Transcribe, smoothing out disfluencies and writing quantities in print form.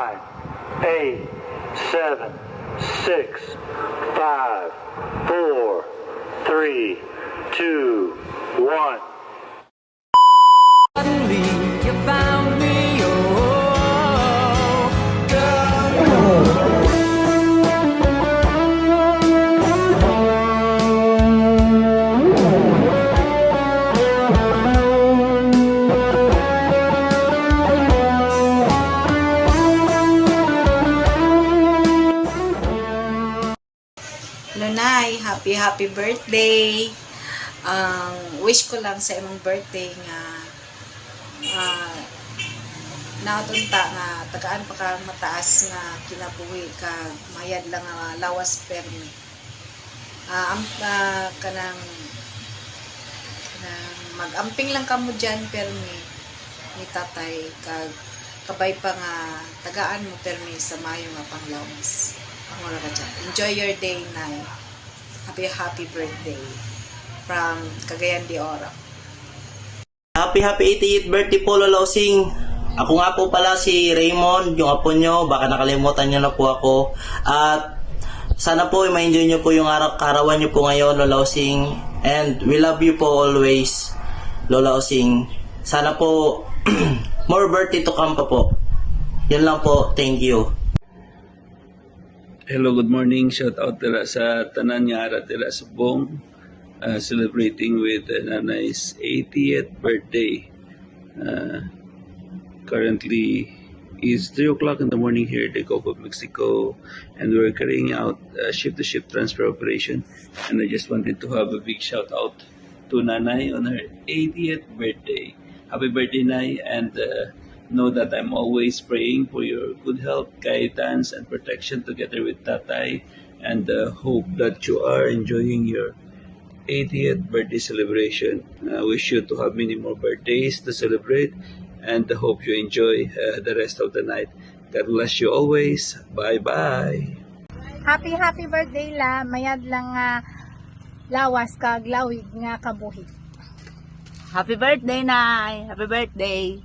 9, 8, 7, 6, 5, 4, 3, 2, 1. Suddenly you found me, oh, girl. Hello, Nay. Happy birthday. Wish ko lang sa imong birthday nga nautunta nga tagaan pa ka mataas nga kinabuhi ka mayad lang nga lawas permi. Kanang magamping lang kamo dyan permi ni tatay kag kabay pa nga tagaan mo permi sa mayo nga panglawas. Amora ka dyan. Enjoy your day, Nay. Happy birthday from Cagayan de Oro. Happy 88th birthday po, Lola Osing. Ako nga po pala si Raymond, yung apo nyo. Baka nakalimutan nyo na po ako. At sana po ma-enjoy nyo po yung karawan nyo po ngayon, Lola Osing. And we love you po always, Lola Osing. Sana po more birthday to come pa po. Yan lang po. Thank you. Hello, good morning. Shout out tira sa tanan nga ara tira sa Bong, celebrating with Nanay's 80th birthday. Currently is 3 o'clock in the morning here in the Gulf of Mexico, and we're carrying out a ship-to-ship transfer operation. And I just wanted to have a big shout out to Nanay on her 80th birthday. Happy birthday, Nay, and know that I'm always praying for your good health, guidance, and protection together with Tatay, and hope that you are enjoying your 80th birthday celebration. I wish you to have many more birthdays to celebrate, and hope you enjoy the rest of the night. God bless you always. Bye-bye. Happy birthday la, mayad lang nga lawas kag lawig nga kabuhi. Happy birthday, Nay! Happy birthday!